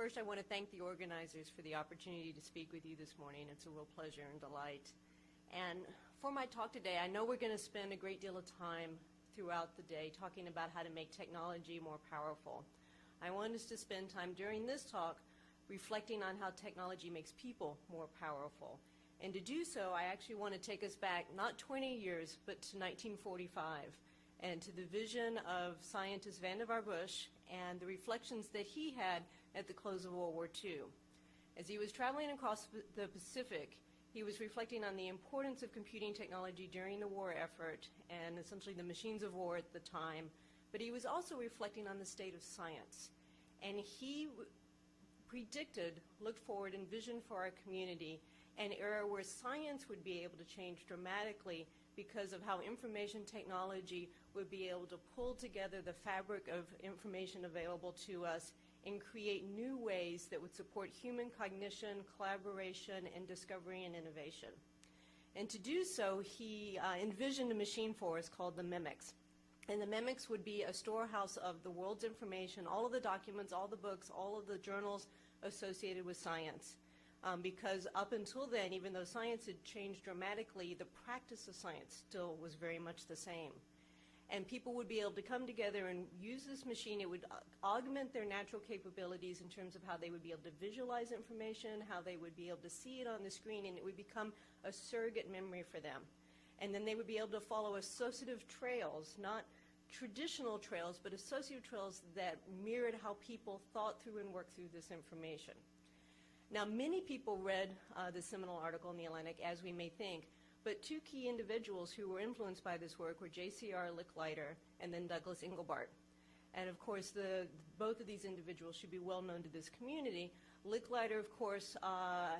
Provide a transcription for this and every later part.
First, I want to thank the organizers for the opportunity to speak with you this morning. It's a real pleasure and delight. And for my talk today, I know we're going to spend a great deal of time throughout the day talking about how to make technology more powerful. I want us to spend time during this talk reflecting on how technology makes people more powerful. And to do so, I actually want to take us back not 20 years, but to 1945, and to the vision of scientist Vannevar Bush and the reflections that he had at the close of World War II. As he was traveling across the Pacific, he was reflecting on the importance of computing technology during the war effort and essentially the machines of war at the time, but he was also reflecting on the state of science. And he predicted, looked forward, envisioned for our community an era where science would be able to change dramatically because of how information technology would be able to pull together the fabric of information available to us and create new ways that would support human cognition, collaboration, and discovery and innovation. And to do so, he envisioned a machine for us called the Mimics. And the Mimics would be a storehouse of the world's information, all of the documents, all the books, all of the journals associated with science. Because up until then, even though science had changed dramatically, the practice of science still was very much the same. And people would be able to come together and use this machine. It would augment their natural capabilities in terms of how they would be able to visualize information, how they would be able to see it on the screen, and it would become a surrogate memory for them. And then they would be able to follow associative trails, not traditional trails, but associative trails that mirrored how people thought through and worked through this information. Now, many people read the seminal article in The Atlantic, as we may think, but two key individuals who were influenced by this work were J.C.R. Licklider and then Douglas Engelbart. And of course, both of these individuals should be well known to this community. Licklider, of course,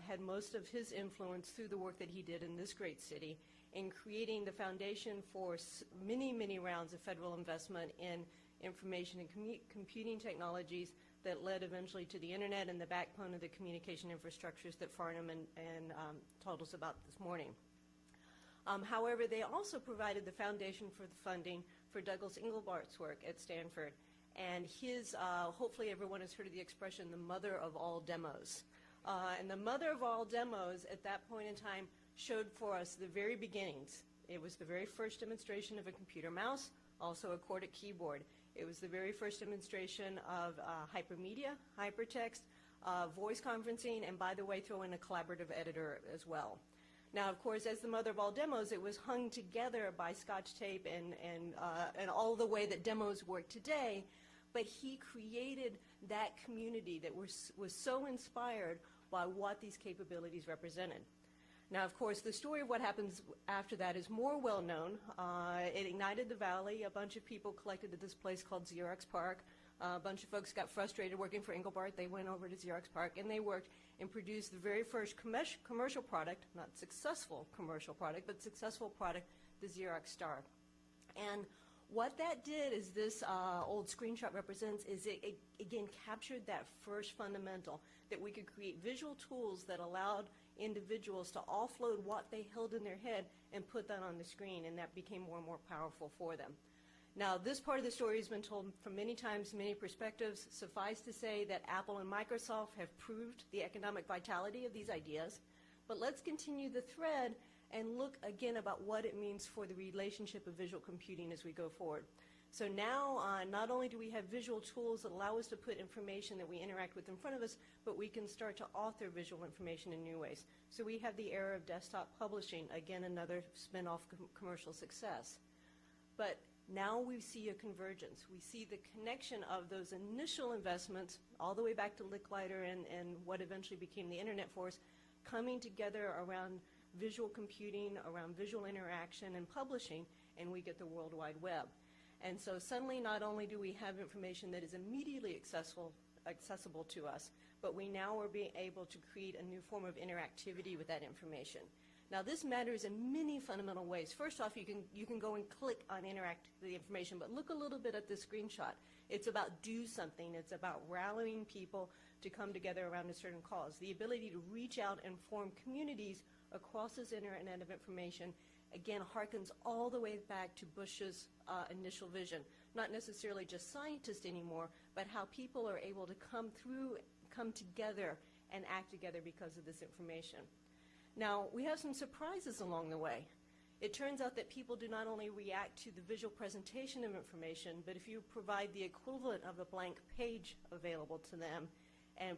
had most of his influence through the work that he did in this great city in creating the foundation for many, many rounds of federal investment in information and computing technologies that led eventually to the internet and the backbone of the communication infrastructures that Farnham and told us about this morning. However, they also provided the foundation for the funding for Douglas Engelbart's work at Stanford. And his, hopefully everyone has heard of the expression, the mother of all demos. And the mother of all demos at that point in time showed for us the very beginnings. It was the very first demonstration of a computer mouse, also a Cordic keyboard. It was the very first demonstration of hypermedia, hypertext, voice conferencing, and by the way, throw in a collaborative editor as well. Now, of course, as the mother of all demos, it was hung together by Scotch tape and all the way that demos work today, but he created that community that was so inspired by what these capabilities represented. Now, of course, the story of what happens after that is more well known. It ignited the valley. A bunch of people collected at this place called Xerox PARC. A bunch of folks got frustrated working for Engelbart. They went over to Xerox PARC and they worked and produced the very first commercial product, not successful commercial product, but successful product, the Xerox Star. And what that did, as this old screenshot represents, is it again captured that first fundamental, that we could create visual tools that allowed individuals to offload what they held in their head and put that on the screen, and that became more and more powerful for them. Now, this part of the story has been told from many times, many perspectives. Suffice to say that Apple and Microsoft have proved the economic vitality of these ideas. But let's continue the thread and look again about what it means for the relationship of visual computing as we go forward. So now, not only do we have visual tools that allow us to put information that we interact with in front of us, but we can start to author visual information in new ways. So we have the era of desktop publishing, again, another spin-off commercial success. But now we see a convergence. We see the connection of those initial investments all the way back to Licklider and what eventually became the internet for us, coming together around visual computing, around visual interaction and publishing, and we get the World Wide Web. And so suddenly not only do we have information that is immediately accessible to us, but we now are being able to create a new form of interactivity with that information. Now, this matters in many fundamental ways. First off, you can go and click on interact the information, but look a little bit at this screenshot. It's about do something. It's about rallying people to come together around a certain cause. The ability to reach out and form communities across this internet of information, again, harkens all the way back to Bush's initial vision. Not necessarily just scientists anymore, but how people are able to come come together and act together because of this information. Now, we have some surprises along the way. It turns out that people do not only react to the visual presentation of information, but if you provide the equivalent of a blank page available to them,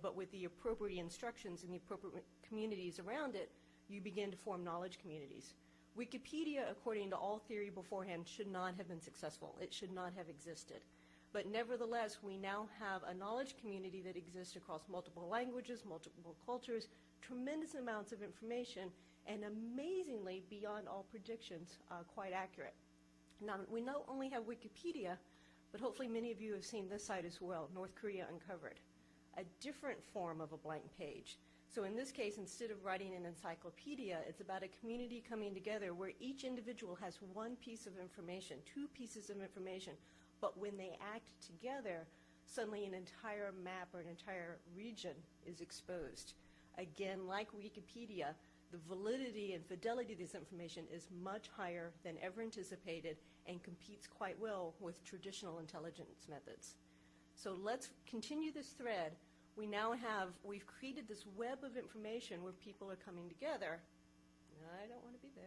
but with the appropriate instructions and the appropriate communities around it, you begin to form knowledge communities. Wikipedia, according to all theory beforehand, should not have been successful. It should not have existed. But nevertheless, we now have a knowledge community that exists across multiple languages, multiple cultures, tremendous amounts of information, and amazingly, beyond all predictions, quite accurate. Now, we not only have Wikipedia, but hopefully many of you have seen this site as well, North Korea Uncovered, a different form of a blank page. So in this case, instead of writing an encyclopedia, it's about a community coming together where each individual has one piece of information, two pieces of information, but when they act together, suddenly an entire map or an entire region is exposed. Again, like Wikipedia, the validity and fidelity of this information is much higher than ever anticipated and competes quite well with traditional intelligence methods. So let's continue this thread. We've created this web of information where people are coming together. I don't want to be there.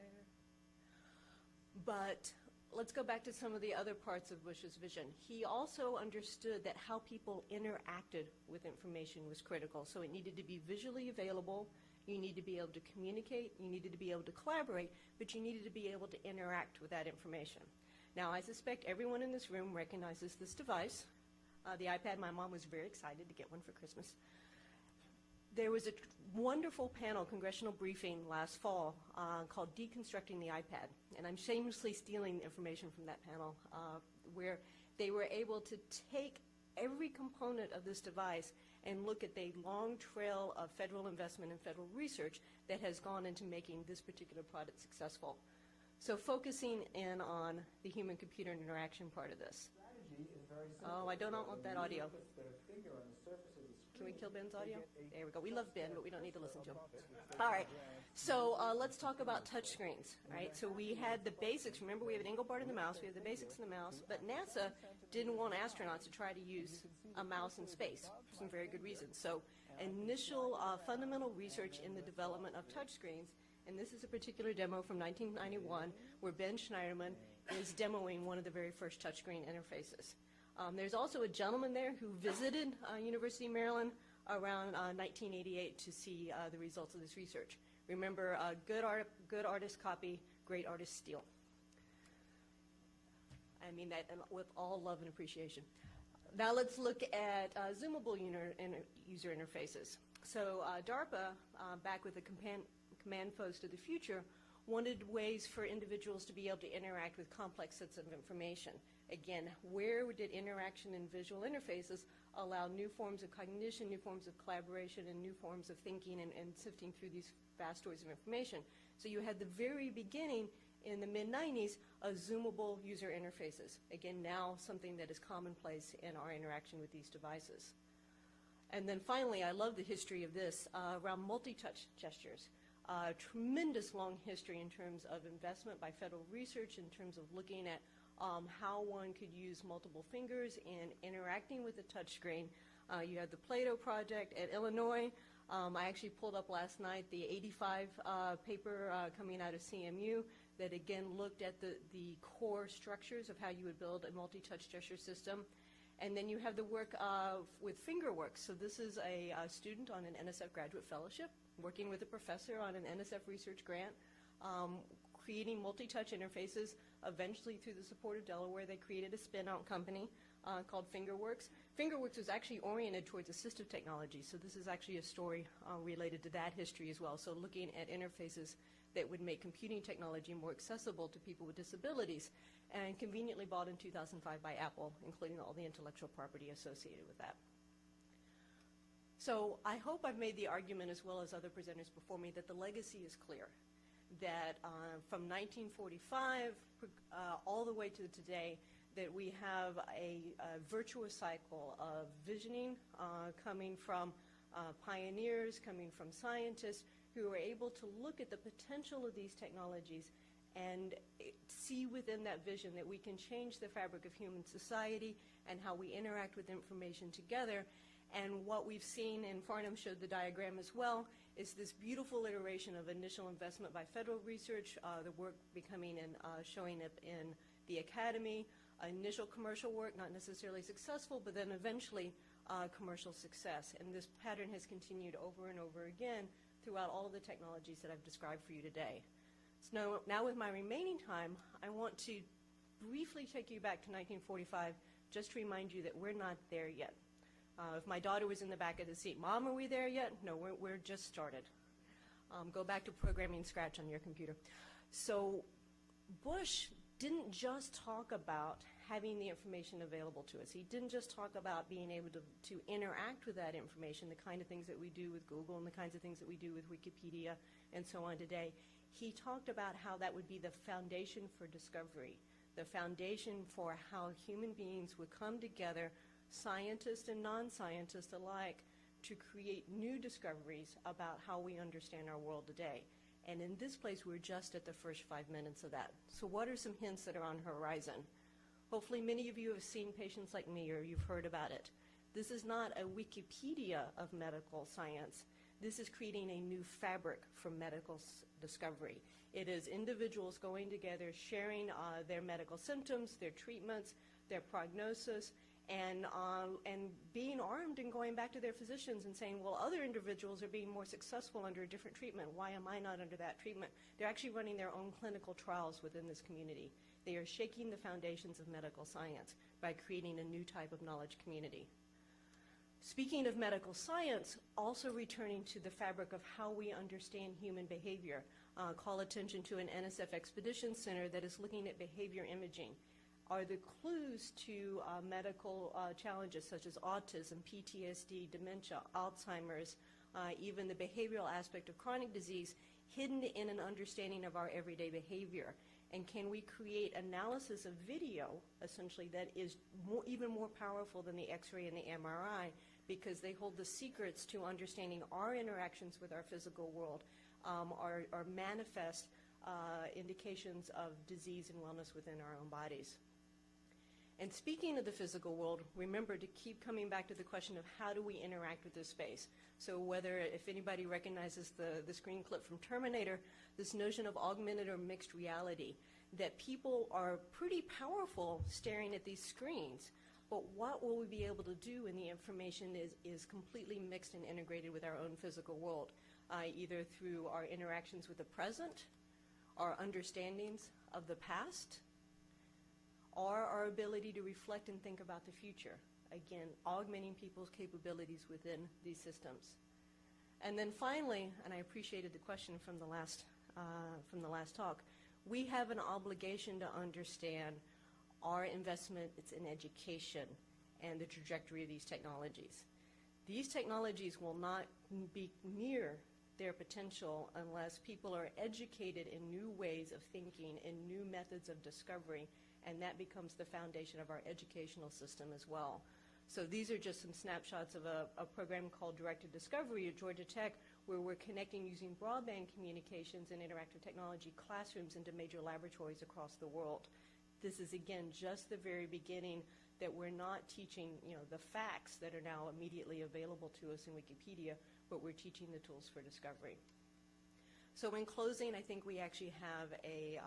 But let's go back to some of the other parts of Bush's vision. He also understood that how people interacted with information was critical. So it needed to be visually available. You need to be able to communicate. You needed to be able to collaborate, but you needed to be able to interact with that information. Now, I suspect everyone in this room recognizes this device. The iPad. My mom was very excited to get one for Christmas. There was a wonderful panel, congressional briefing last fall called Deconstructing the iPad. And I'm shamelessly stealing information from that panel where they were able to take every component of this device and look at the long trail of federal investment and federal research that has gone into making this particular product successful. So focusing in on the human-computer interaction part of this. Oh, I do not want that audio. Can we kill Ben's audio? There we go. We love Ben, but we don't need to listen to him. All right. So let's talk about touch screens. Right. So we had the basics. Remember, we have an Engelbart in the mouse. We have the basics in the mouse. But NASA didn't want astronauts to try to use a mouse in space for some very good reasons. So initial fundamental research in the development of touch screens, and this is a particular demo from 1991 where Ben Schneiderman is demoing one of the very first touchscreen interfaces. There's also a gentleman there who visited University of Maryland around 1988 to see the results of this research. Remember, good artist copy, great artist steal. I mean that with all love and appreciation. Now let's look at zoomable user interfaces. So DARPA, back with the Command Post of the Future, wanted ways for individuals to be able to interact with complex sets of information. Again, where did interaction in visual interfaces allow new forms of cognition, new forms of collaboration, and new forms of thinking and sifting through these vast stores of information? So you had the very beginning in the mid-90s of zoomable user interfaces. Again, now something that is commonplace in our interaction with these devices. And then finally, I love the history of this around multi-touch gestures. Tremendous long history in terms of investment by federal research, in terms of looking at how one could use multiple fingers in interacting with the touchscreen. You had the Plato project at Illinois. I actually pulled up last night the 85 paper coming out of CMU that again looked at the core structures of how you would build a multi-touch gesture system. And then you have the work with FingerWorks. So this is a student on an NSF graduate fellowship working with a professor on an NSF research grant, creating multi-touch interfaces. Eventually, through the support of Delaware, they created a spin-out company called FingerWorks. FingerWorks was actually oriented towards assistive technology, so this is actually a story related to that history as well. So looking at interfaces that would make computing technology more accessible to people with disabilities, and conveniently bought in 2005 by Apple, including all the intellectual property associated with that. So I hope I've made the argument, as well as other presenters before me, that the legacy is clear, that from 1945 all the way to today, that we have a virtuous cycle of visioning coming from pioneers, coming from scientists who are able to look at the potential of these technologies and see within that vision that we can change the fabric of human society and how we interact with information together, And what we've seen, and Farnham showed the diagram as well, is this beautiful iteration of initial investment by federal research, the work becoming and showing up in the academy, initial commercial work, not necessarily successful, but then eventually commercial success. And this pattern has continued over and over again throughout all of the technologies that I've described for you today. So now with my remaining time, I want to briefly take you back to 1945 just to remind you that we're not there yet. If my daughter was in the back of the seat, Mom, are we there yet? No, we're just started. Go back to programming Scratch on your computer. So Bush didn't just talk about having the information available to us. He didn't just talk about being able to interact with that information, the kind of things that we do with Google and the kinds of things that we do with Wikipedia and so on today. He talked about how that would be the foundation for discovery, the foundation for how human beings would come together, scientists and non-scientists alike, to create new discoveries about how we understand our world today. And in this place, we're just at the first 5 minutes of that. So what are some hints that are on the horizon? Hopefully many of you have seen Patients Like Me, or you've heard about it. This is not a Wikipedia of medical science. This is creating a new fabric for medical discovery. It is individuals going together, sharing their medical symptoms, their treatments, their prognosis, and being armed and going back to their physicians and saying, well, other individuals are being more successful under a different treatment. Why am I not under that treatment? They're actually running their own clinical trials within this community. They are shaking the foundations of medical science by creating a new type of knowledge community. Speaking of medical science, also returning to the fabric of how we understand human behavior, call attention to an NSF Expedition Center that is looking at behavior imaging. Are the clues to medical challenges such as autism, PTSD, dementia, Alzheimer's, even the behavioral aspect of chronic disease hidden in an understanding of our everyday behavior? And can we create analysis of video, essentially, that is even more powerful than the X-ray and the MRI, because they hold the secrets to understanding our interactions with our physical world, our manifest indications of disease and wellness within our own bodies. And speaking of the physical world, remember to keep coming back to the question of how do we interact with this space. So whether, if anybody recognizes the screen clip from Terminator, this notion of augmented or mixed reality, that people are pretty powerful staring at these screens, but what will we be able to do when the information is completely mixed and integrated with our own physical world, either through our interactions with the present, our understandings of the past, or our ability to reflect and think about the future. Again, augmenting people's capabilities within these systems. And then finally, and I appreciated the question from the last talk, we have an obligation to understand our investment in education and the trajectory of these technologies. These technologies will not be near their potential unless people are educated in new ways of thinking, in new methods of discovery, and that becomes the foundation of our educational system as well. So these are just some snapshots of a program called Directed Discovery at Georgia Tech, where we're connecting using broadband communications and interactive technology classrooms into major laboratories across the world. This is, again, just the very beginning, that we're not teaching, the facts that are now immediately available to us in Wikipedia, but we're teaching the tools for discovery. So in closing, I think we actually have a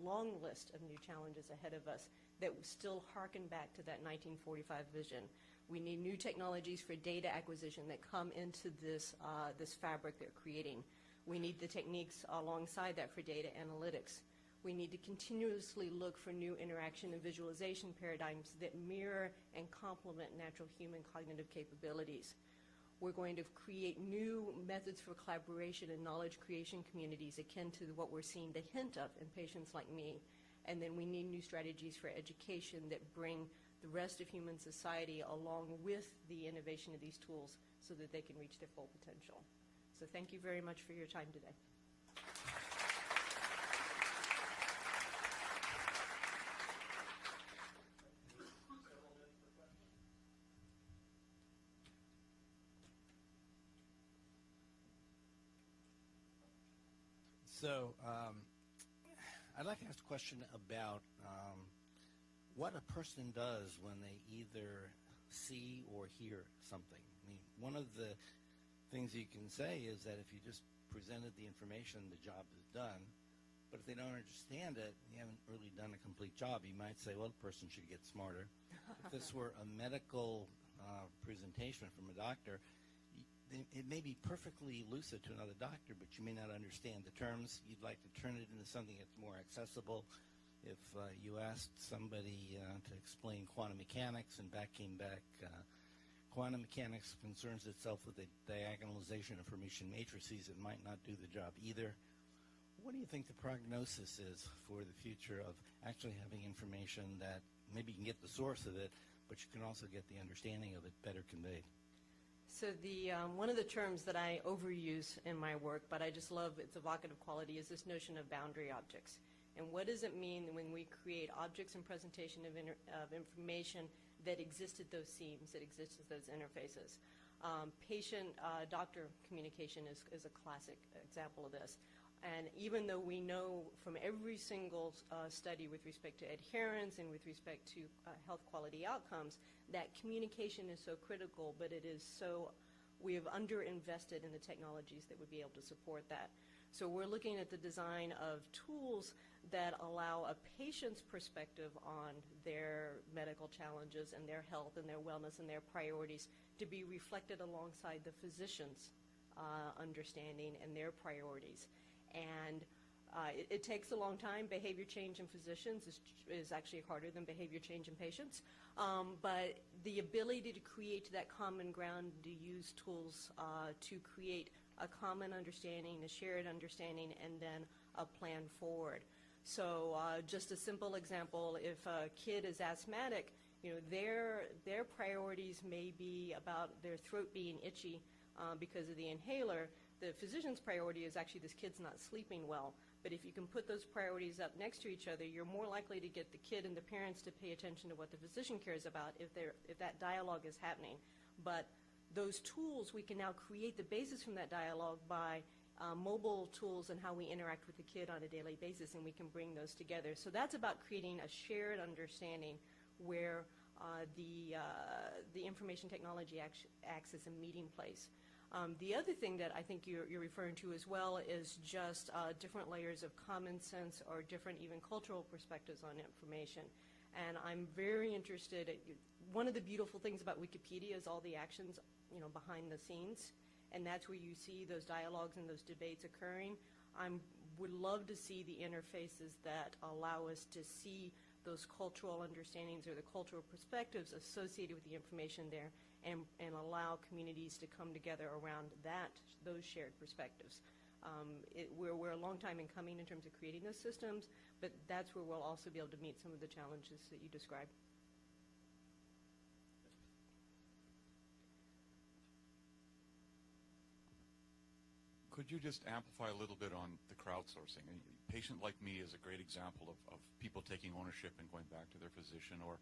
long list of new challenges ahead of us that still harken back to that 1945 vision. We need new technologies for data acquisition that come into this fabric they're creating. We need the techniques alongside that for data analytics. We need to continuously look for new interaction and visualization paradigms that mirror and complement natural human cognitive capabilities. We're going to create new methods for collaboration and knowledge creation communities akin to what we're seeing the hint of in Patients Like Me. And then we need new strategies for education that bring the rest of human society along with the innovation of these tools so that they can reach their full potential. So thank you very much for your time today. So I'd like to ask a question about what a person does when they either see or hear something. I mean, one of the things you can say is that if you just presented the information, the job is done. But if they don't understand it, you haven't really done a complete job. You might say, well, the person should get smarter. If this were a medical presentation from a doctor, it may be perfectly lucid to another doctor, but you may not understand the terms. You'd like to turn it into something that's more accessible. If you asked somebody to explain quantum mechanics and came back, quantum mechanics concerns itself with the diagonalization of Hermitian matrices, it might not do the job either. What do you think the prognosis is for the future of actually having information that maybe you can get the source of it, but you can also get the understanding of it better conveyed? So one of the terms that I overuse in my work, but I just love its evocative quality, is this notion of boundary objects. And what does it mean when we create objects and presentation of information that exist at those seams, that exist at those interfaces? Patient-doctor communication is a classic example of this. And even though we know from every single study with respect to adherence and with respect to health quality outcomes that communication is so critical, but we have underinvested in the technologies that would be able to support that. So we're looking at the design of tools that allow a patient's perspective on their medical challenges and their health and their wellness and their priorities to be reflected alongside the physician's understanding and their priorities. And it takes a long time. Behavior change in physicians is actually harder than behavior change in patients. But the ability to create that common ground, to use tools to create a common understanding, a shared understanding, and then a plan forward. So just a simple example, if a kid is asthmatic, their priorities may be about their throat being itchy because of the inhaler. The physician's priority is actually this kid's not sleeping well. But if you can put those priorities up next to each other, you're more likely to get the kid and the parents to pay attention to what the physician cares about if that dialogue is happening. But those tools, we can now create the basis from that dialogue by mobile tools and how we interact with the kid on a daily basis, and we can bring those together. So that's about creating a shared understanding where the information technology acts as a meeting place. The other thing that I think you're referring to as well is just different layers of common sense or different even cultural perspectives on information. And I'm very interested one of the beautiful things about Wikipedia is all the actions, behind the scenes. And that's where you see those dialogues and those debates occurring. I would love to see the interfaces that allow us to see those cultural understandings or the cultural perspectives associated with the information there and allow communities to come together around those shared perspectives. We're a long time in coming in terms of creating those systems, but that's where we'll also be able to meet some of the challenges that you described. Could you just amplify a little bit on the crowdsourcing? A patient like me is a great example of people taking ownership and going back to their physician, or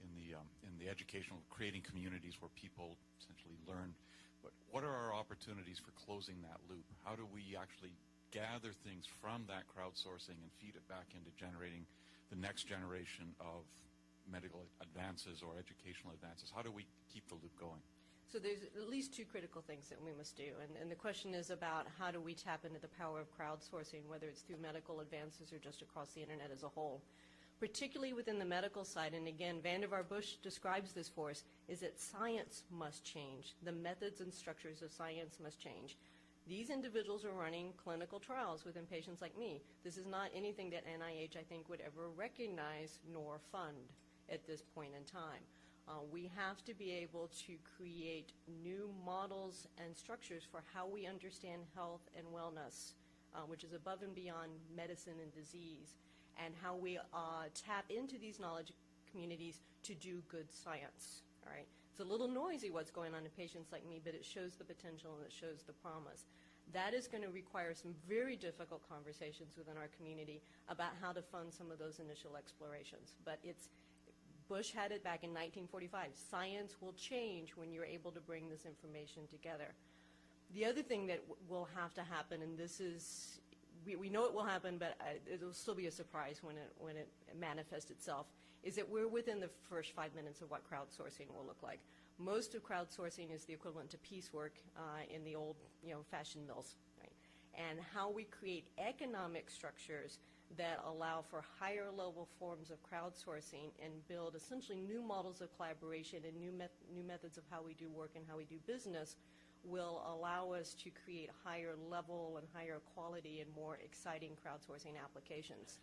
in the educational, creating communities where people essentially learn. But what are our opportunities for closing that loop? How do we actually gather things from that crowdsourcing and feed it back into generating the next generation of medical advances or educational advances? How do we keep the loop going? So there's at least two critical things that we must do. And the question is about how do we tap into the power of crowdsourcing, whether it's through medical advances or just across the internet as a whole. Particularly within the medical side, and again, Vannevar Bush describes this for us, is that science must change. The methods and structures of science must change. These individuals are running clinical trials within patients like me. This is not anything that NIH, I think, would ever recognize nor fund at this point in time. We have to be able to create new models and structures for how we understand health and wellness, which is above and beyond medicine and disease, and how we tap into these knowledge communities to do good science. All right? It's a little noisy what's going on in patients like me, but it shows the potential and it shows the promise. That is going to require some very difficult conversations within our community about how to fund some of those initial explorations. But Bush had it back in 1945. Science will change when you're able to bring this information together. The other thing that will have to happen, and this is, we know it will happen, but it'll still be a surprise when it manifests itself, is that we're within the first 5 minutes of what crowdsourcing will look like. Most of crowdsourcing is the equivalent to piecework in the old, fashion mills, right? And how we create economic structures that allow for higher level forms of crowdsourcing and build essentially new models of collaboration and new methods of how we do work and how we do business will allow us to create higher level and higher quality and more exciting crowdsourcing applications.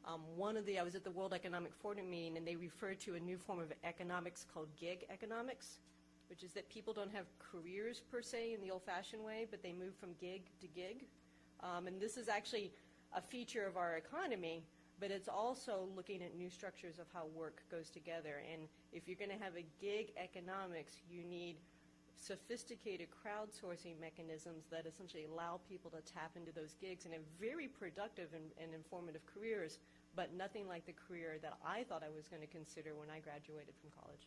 I was at the World Economic Forum meeting, and they referred to a new form of economics called gig economics, which is that people don't have careers per se in the old-fashioned way, but they move from gig to gig. And this is actually a feature of our economy, but it's also looking at new structures of how work goes together. And if you're going to have a gig economics, you need sophisticated crowdsourcing mechanisms that essentially allow people to tap into those gigs and have very productive and informative careers, but nothing like the career that I thought I was going to consider when I graduated from college.